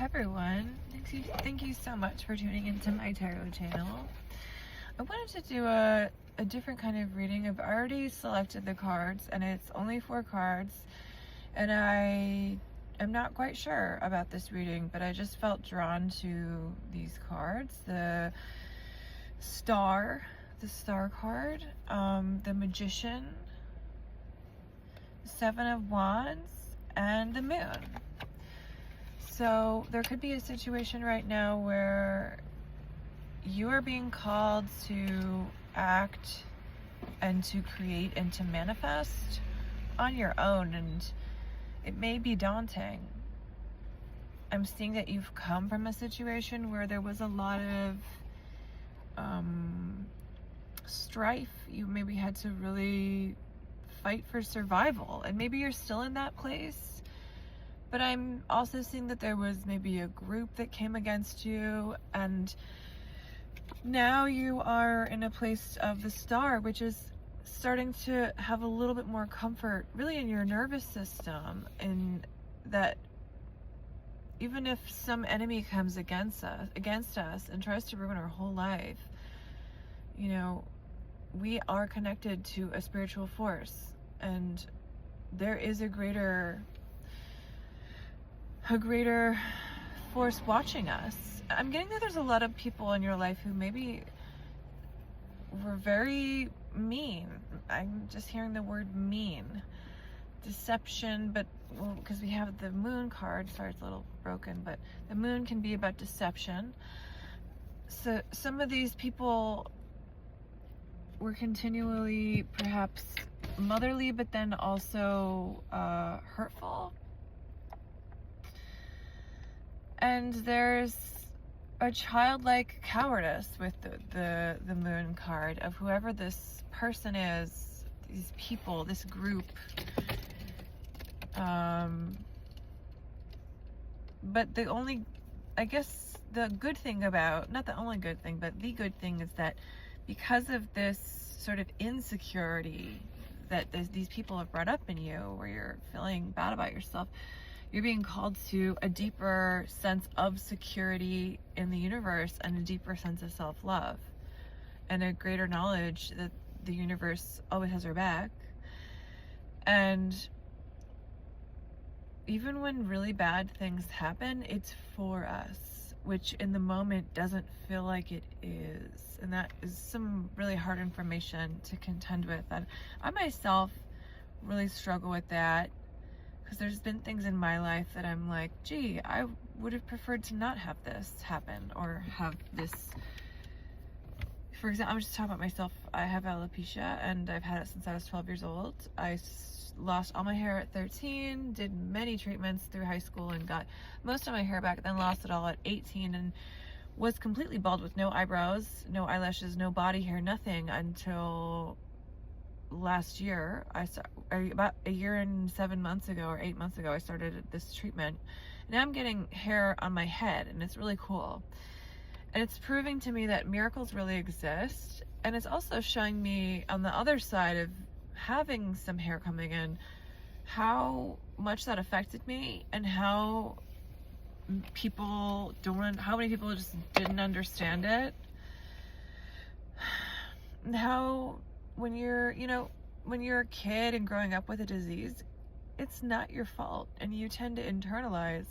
Hi everyone, thank you so much for tuning into my tarot channel. I wanted to do a different kind of reading. I've already selected the cards and it's only 4 cards, and I am not quite sure about this reading, but I just felt drawn to these cards. The Star card, the Magician, Seven of Wands, and the Moon. So there could be a situation right now where you are being called to act and to create and to manifest on your own, and it may be daunting. I'm seeing that you've come from a situation where there was a lot of strife. You maybe had to really fight for survival, and maybe you're still in that place. But I'm also seeing that there was maybe a group that came against you, and now you are in a place of the Star, which is starting to have a little bit more comfort really in your nervous system, and that even if some enemy comes against us and tries to ruin our whole life, you know, we are connected to a spiritual force, and there is a greater force watching us. I'm getting that there's a lot of people in your life who maybe were very mean. I'm just hearing the word mean. Deception, but because we have the Moon card, sorry it's a little broken, but the Moon can be about deception. So some of these people were continually perhaps motherly, but then also hurtful. And there's a childlike cowardice with the Moon card of whoever this person is, these people, this group. But the only, I guess, the good thing about, not the only good thing, but the good thing is that because of this sort of insecurity that these people have brought up in you, where you're feeling bad about yourself, you're being called to a deeper sense of security in the universe, and a deeper sense of self-love, and a greater knowledge that the universe always has our back. And even when really bad things happen, it's for us, which in the moment doesn't feel like it is. And that is some really hard information to contend with. And I myself really struggle with that, because there's been things in my life that I'm like, gee, I would have preferred to not have this happen, or have this. For example, I'm just talking about myself. I have alopecia, and I've had it since I was 12 years old. I lost all my hair at 13, did many treatments through high school, and got most of my hair back, then lost it all at 18, and was completely bald with no eyebrows, no eyelashes, no body hair, nothing, until last year. About a year and 7 months ago or 8 months ago, I started this treatment. Now I'm getting hair on my head, and it's really cool. And it's proving to me that miracles really exist. And it's also showing me on the other side of having some hair coming in, how much that affected me, and how many people just didn't understand it. And how when you're a kid and growing up with a disease, it's not your fault, and you tend to internalize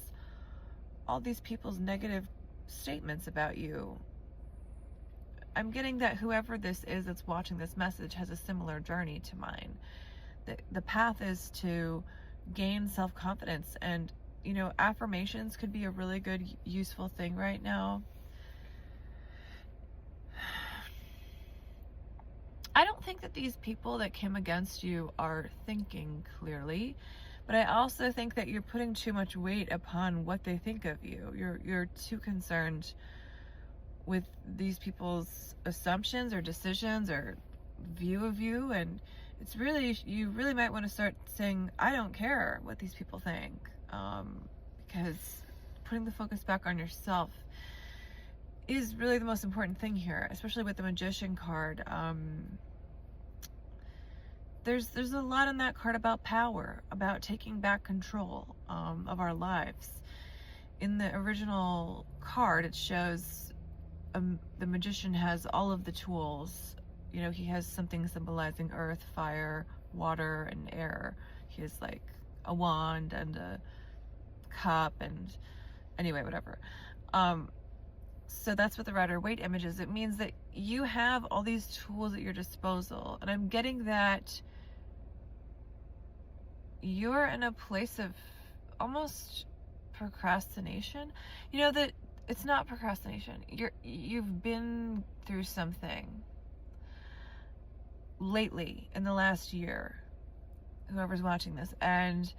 all these people's negative statements about you. I'm getting that whoever this is that's watching this message has a similar journey to mine. The path is to gain self-confidence, and affirmations could be a really good, useful thing right now. I don't think that these people that came against you are thinking clearly, but I also think that you're putting too much weight upon what they think of you. You're too concerned with these people's assumptions or decisions or view of you, and you really might want to start saying, I don't care what these people think, because putting the focus back on yourself is really the most important thing here, especially with the Magician card. There's a lot in that card about power, about taking back control of our lives. in the original card, it shows the magician has all of the tools. You know, he has something symbolizing earth, fire, water, and air. He has like a wand and a cup, and anyway, whatever. So that's what the Rider-Waite image is. It means that you have all these tools at your disposal, and I'm getting that you're in a place of almost procrastination. You know, that it's not procrastination. You've been through something lately in the last year, whoever's watching this, and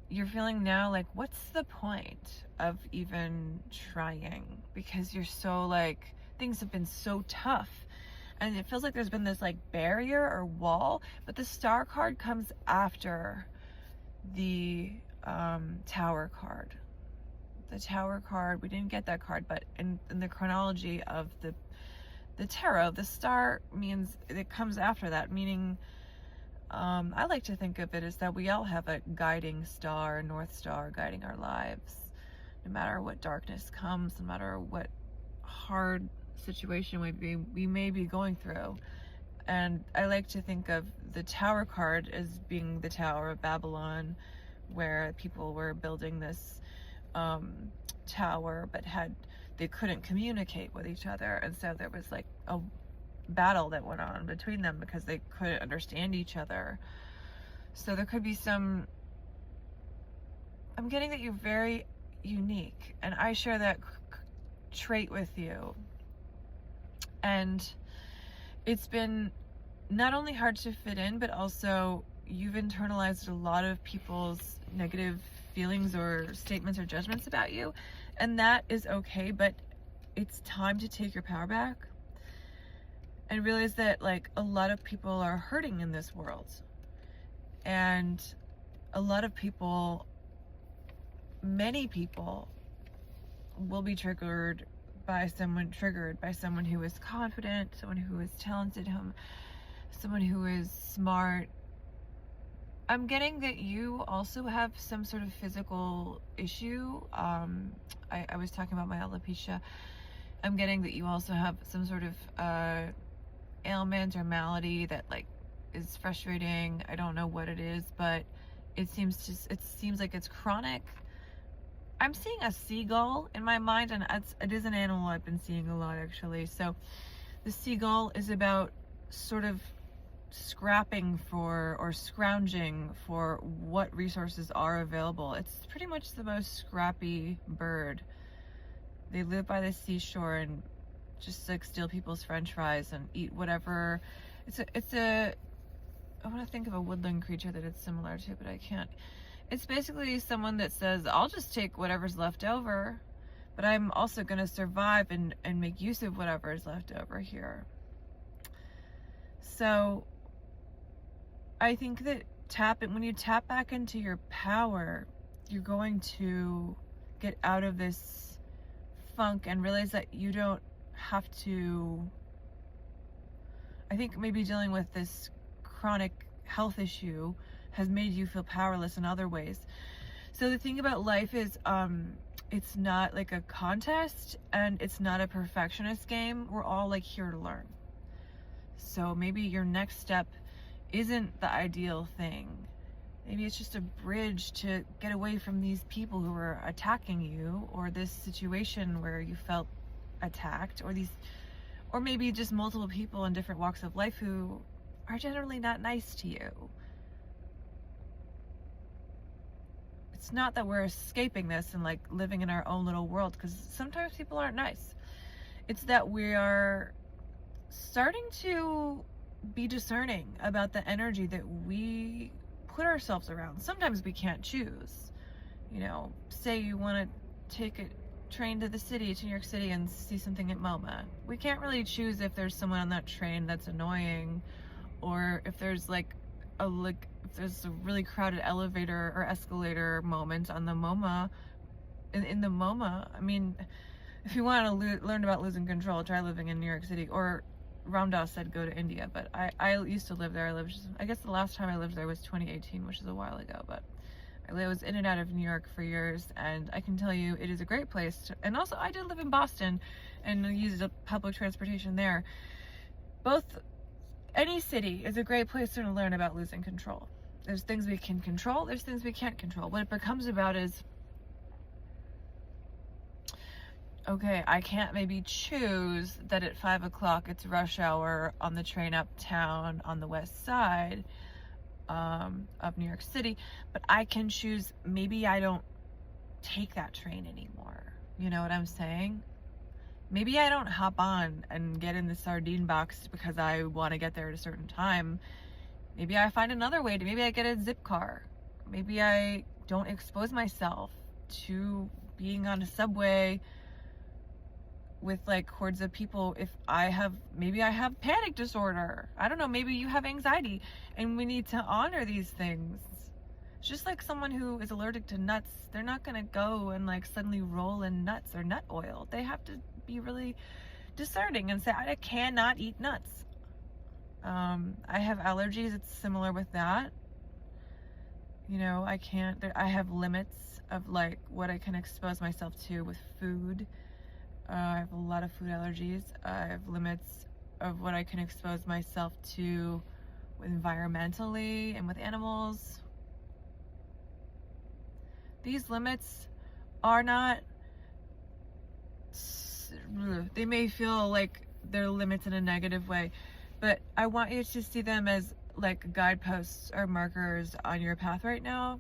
you're feeling now like, what's the point of even trying? Because you're so like, things have been so tough, and it feels like there's been this like barrier or wall. But the Star card comes after the Tower card. The Tower card, we didn't get that card, but in the chronology of the tarot, the Star means it comes after that, meaning I like to think of it as that we all have a guiding star, a North Star guiding our lives. No matter what darkness comes, no matter what hard situation we may be going through. And I like to think of the Tower card as being the Tower of Babylon, where people were building this tower, but they couldn't communicate with each other, and so there was like a battle that went on between them because they couldn't understand each other. So there could be I'm getting that you're very unique, and I share that trait with you. And it's been not only hard to fit in, but also you've internalized a lot of people's negative feelings or statements or judgments about you, and that is okay. But it's time to take your power back and realize that like a lot of people are hurting in this world, and a lot of people, many people, will be triggered by someone who is confident, someone who is talented, someone who is smart. I'm getting that you also have some sort of physical issue. I was talking about my alopecia. I'm getting that you also have some sort of ailment or malady that like is frustrating. I don't know what it is, but it seems like it's chronic. I'm seeing a seagull in my mind, and it is an animal I've been seeing a lot actually. So the seagull is about sort of scrapping for or scrounging for what resources are available. It's pretty much the most scrappy bird. They live by the seashore and just like steal people's french fries and eat whatever. I want to think of a woodland creature that it's similar to, but I can't. It's basically someone that says, I'll just take whatever's left over, but I'm also going to survive and make use of whatever is left over here. So I think that when you tap back into your power, you're going to get out of this funk and realize that you don't have to. I think maybe dealing with this chronic health issue has made you feel powerless in other ways. So the thing about life is it's not like a contest, and it's not a perfectionist game. We're all like here to learn. So maybe your next step isn't the ideal thing. Maybe it's just a bridge to get away from these people who are attacking you, or this situation where you felt attacked, or maybe just multiple people in different walks of life who are generally not nice to you. It's not that we're escaping this and like living in our own little world, because sometimes people aren't nice. It's that we are starting to be discerning about the energy that we put ourselves around. Sometimes we can't choose. You know, say you want to take a train to New York City, and see something at MoMA. We can't really choose if there's someone on that train that's annoying, or if there's if there's a really crowded elevator or escalator moment on the MoMA. In the MoMA, I mean, if you want to learn about losing control, try living in New York City. Or Ram Dass said go to India, but I used to live there. I guess the last time I lived there was 2018, which is a while ago, but I was in and out of New York for years, and I can tell you it is a great place to, and also I did live in Boston and used public transportation there. Any city is a great place to learn about losing control. There's things we can control, there's things we can't control. What it becomes about is, okay, I can't maybe choose that at 5 o'clock it's rush hour on the train uptown on the west side of New York City, but I can choose maybe I don't take that train anymore. You know what I'm saying? Maybe I don't hop on and get in the sardine box because I want to get there at a certain time. Maybe I find another way maybe I get a zip car. Maybe I don't expose myself to being on a subway with like hordes of people. Maybe I have panic disorder. I don't know, maybe you have anxiety, and we need to honor these things. It's just like someone who is allergic to nuts, they're not gonna go and like suddenly roll in nuts or nut oil. They have to be really discerning and say, I cannot eat nuts. I have allergies, it's similar with that. You know, I have limits of like what I can expose myself to with food. I have a lot of food allergies. I have limits of what I can expose myself to environmentally and with animals. These limits are not, they may feel like they're limits in a negative way, but I want you to see them as like guideposts or markers on your path right now.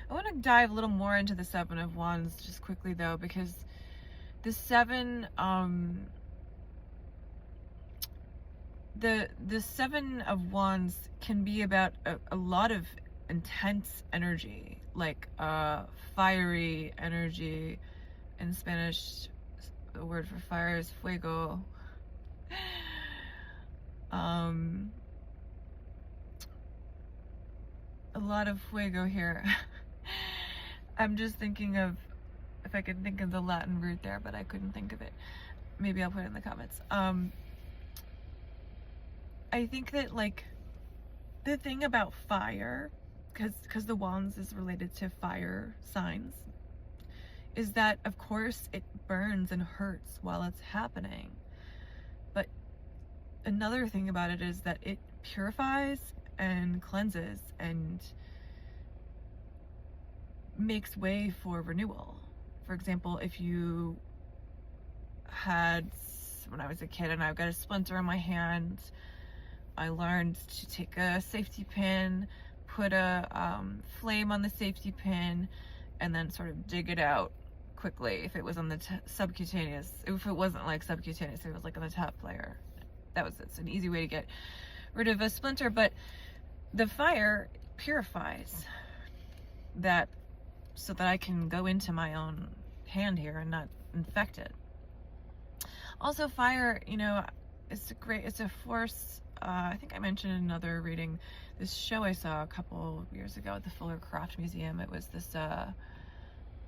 I want to dive a little more into the Seven of Wands just quickly though, because the Seven of Wands can be about a lot of intense energy, like fiery energy. In Spanish, the word for fire is fuego. A lot of fuego here. I'm just thinking of if I could think of the Latin root there, but I couldn't think of it. Maybe I'll put it in the comments. I think that like the thing about fire, because the wands is related to fire signs, is that of course it burns and hurts while it's happening. But another thing about it is that it purifies and cleanses and makes way for renewal. For example, if you had, when I was a kid and I've got a splinter in my hand, I learned to take a safety pin, put a flame on the safety pin, and then sort of dig it out quickly if it was on the subcutaneous. If it wasn't like subcutaneous, it was like on the top layer. It's an easy way to get rid of a splinter, but the fire purifies that so that I can go into my own hand here and not infect it. Also, fire, you know, it's a force. I think I mentioned in another reading this show I saw a couple years ago at the Fuller Croft Museum. It was this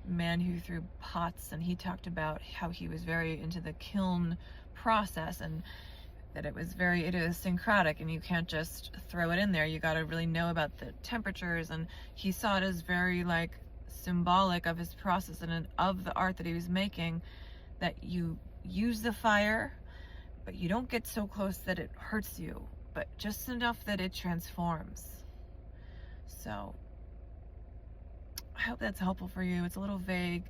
man who threw pots, and he talked about how he was very into the kiln process and that it was very idiosyncratic and you can't just throw it in there. You got to really know about the temperatures, and he saw it as very like symbolic of his process and of the art that he was making, that you use the fire but you don't get so close that it hurts you, but just enough that it transforms. So I hope that's helpful for you. It's a little vague,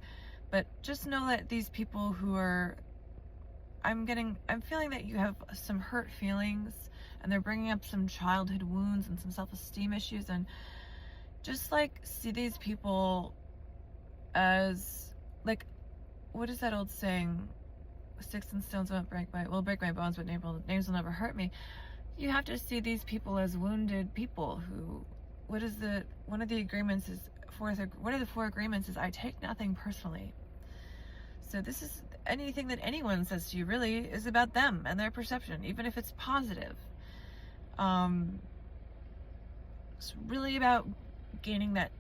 but just know that these people who are, I'm feeling that you have some hurt feelings, and they're bringing up some childhood wounds and some self-esteem issues, and just like see these people as like, what is that old saying? Sticks and stones won't break my bones, but names will never hurt me. You have to see these people as wounded people who, one of the agreements is, one of the 4 agreements is I take nothing personally. So this is, anything that anyone says to you really is about them and their perception, even if it's positive. It's really about gaining that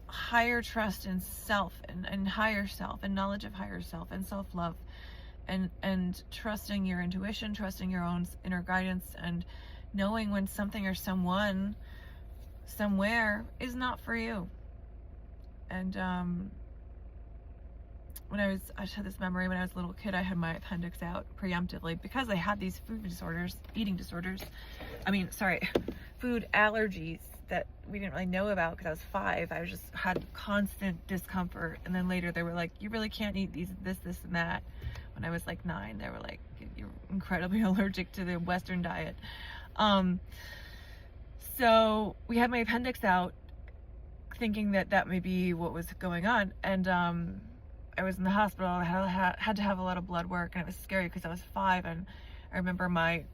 higher trust in self and higher self and knowledge of higher self and self-love, and trusting your intuition, trusting your own inner guidance, and knowing when something or someone somewhere is not for you. And I just had this memory when I was a little kid, I had my appendix out preemptively because I had these food disorders, food allergies that we didn't really know about because I was 5. I just had constant discomfort. And then later they were like, you really can't eat this, and that. When I was like 9, they were like, you're incredibly allergic to the Western diet. So we had my appendix out thinking that may be what was going on. And I was in the hospital. I had to have a lot of blood work, and it was scary because I was 5. And I remember my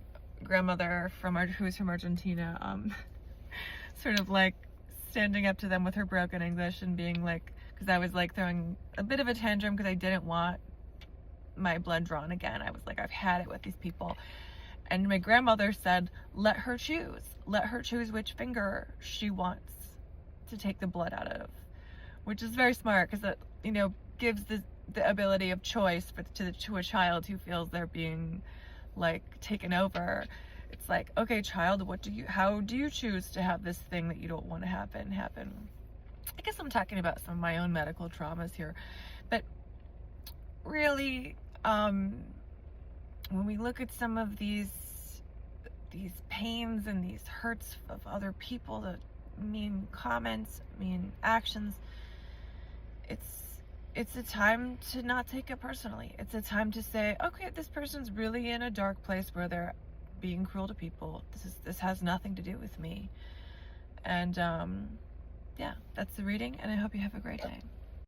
grandmother who was from Argentina, sort of like standing up to them with her broken English and being like, because I was like throwing a bit of a tantrum because I didn't want my blood drawn again. I was like, I've had it with these people. And my grandmother said, let her choose which finger she wants to take the blood out of, which is very smart because it, gives the ability of choice to a child who feels they're being like taken over. It's like, okay, child, how do you choose to have this thing that you don't want to happen? I guess I'm talking about some of my own medical traumas here, but really, when we look at some of these pains and these hurts of other people, the mean comments, mean actions, it's a time to not take it personally. It's a time to say, okay, this person's really in a dark place where they're being cruel to people. This has nothing to do with me. And yeah, that's the reading, and I hope you have a great day.